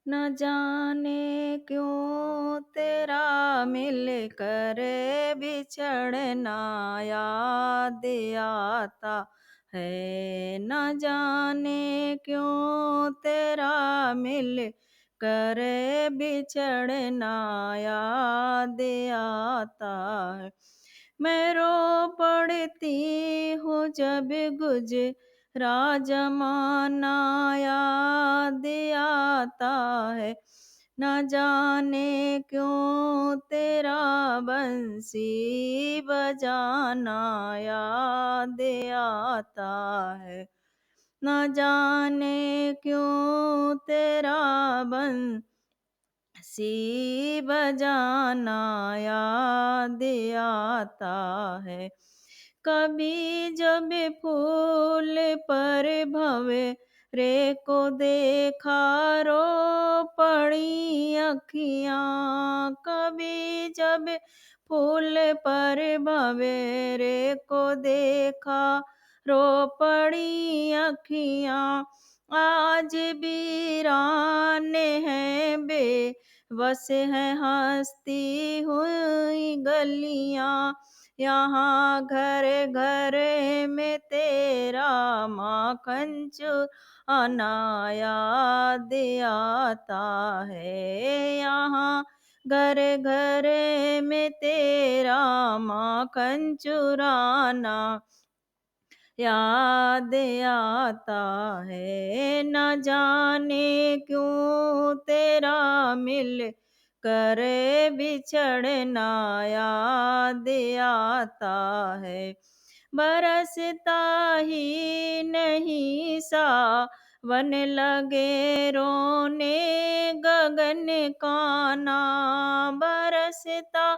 न जाने क्यों तेरा मिल कर बिछड़ना याद आता है। न जाने क्यों तेरा मिल कर बिछड़ना याद आता है। मैं रो पड़ती हूँ जब गुजरा जमाना याद आता है। न जाने क्यों तेरा बंसी बजाना याद आता है। न जाने क्यों तेरा बंसी बजाना याद आता है। कभी जब फूल पर भंवे रे को देखा रो पड़ी अखियाँ। कभी जब फूल पर भंवे रे को देखा रो पड़ी अखियाँ। आज वीरान है बस है हंसती हुई गलियाँ। यहाँ घर घर में तेरा माखन चुराना याद आता है। यहाँ घर घर में तेरा माखन चुराना याद आता है। न जाने क्यों तेरा मिल कर बिछड़ना याद आता है। बरसता ही नहीं सावन लगे रोने गगन का ना। बरसता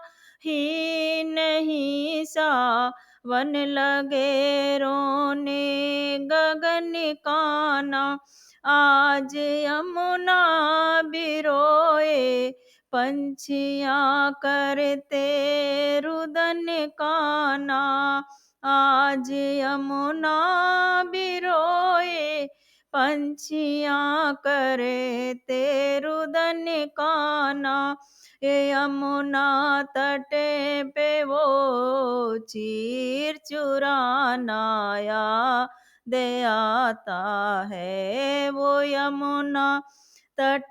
ही नहीं वन लगे रोने गगन काना। आज यमुना बिरोए पंछियाँ करते रुदन काना। आज यमुना बिरोए पंछियाँ करते रुदन काना। ये यमुना तट पे वो चीर चुराना याद आता है। वो यमुना तट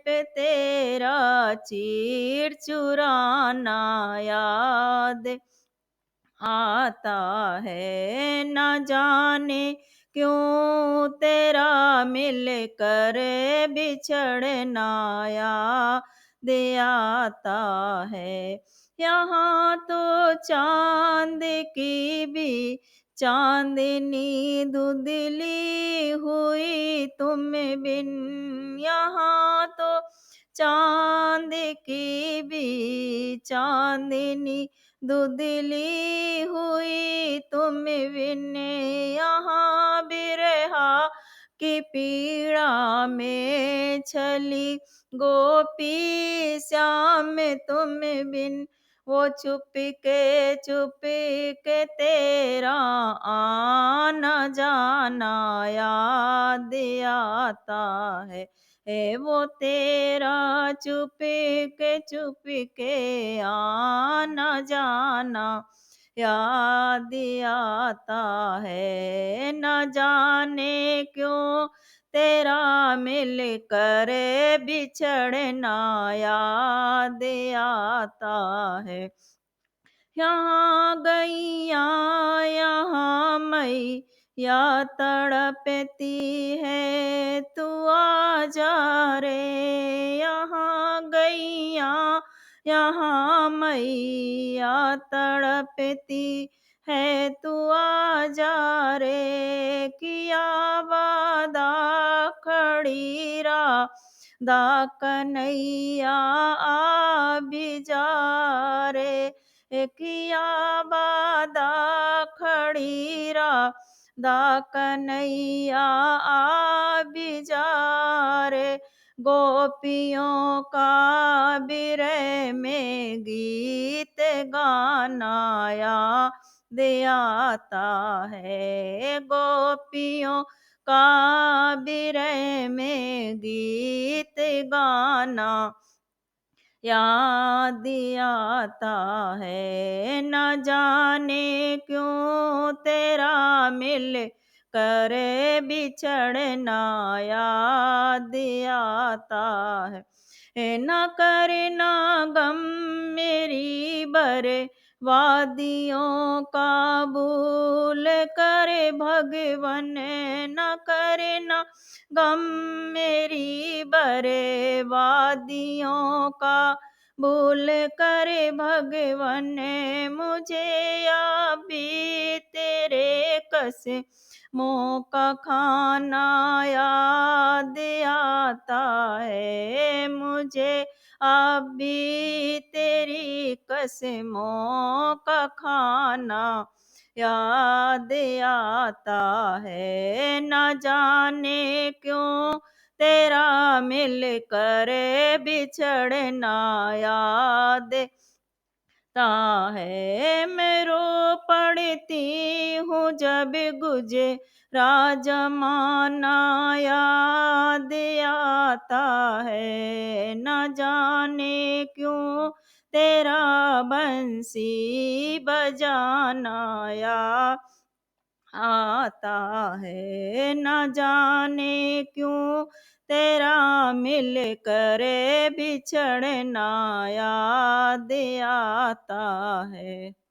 पे तेरा चीर चुराना याद आता है। न जाने क्यों तेरा मिल कर बिछड़ना याद आता है। यहाँ तो चांद की भी चांदनी धुंधली हुई तुम बिन। यहाँ तो चांद की भी चांदनी धुंधली हुई तुम बिन। यहाँ बिरहा की पीड़ा में छली गोपी श्याम तुम बिन। वो चुप के तेरा आना जाना याद आता है। वो तेरा चुप के आना जाना याद आता है। न जाने क्यों तेरा मिल कर बिछड़ना याद आता है। यहाँ गैया यहाँ मैया तड़पती है तू आ जा रे। यहाँ गैया यहाँ मैया तड़पती है तू आ जा रे। किया वादा खड़ी दा कन्हैया आ भी जा रे। किया वादा खड़ी दा कन्हैया आ भी जा रे। गोपियों का बिरह में गीत गाना याद आता है। गोपियों का बिरह में गीत गाना याद आता है। न जाने क्यों तेरा मिल कर बिछड़ना याद आता है। न करना गम मेरी वादियों का भूल करे भगवन, न करना गम मेरी वादियों का भूल करे भगवन, मुझे या भी तेरे कसमों का खाना याद आता है। मुझे अब भी तेरी कसमों का खाना याद आता है। न जाने क्यों तेरा मिल कर बिछड़ना याद ता है। मैं रो पड़ती हूँ जब गुजरा जमाना याद आता है। न जाने क्यों तेरा बंसी बजाना याद आता है। न जाने क्यों तेरा मिल कर बिछड़ना याद आता है।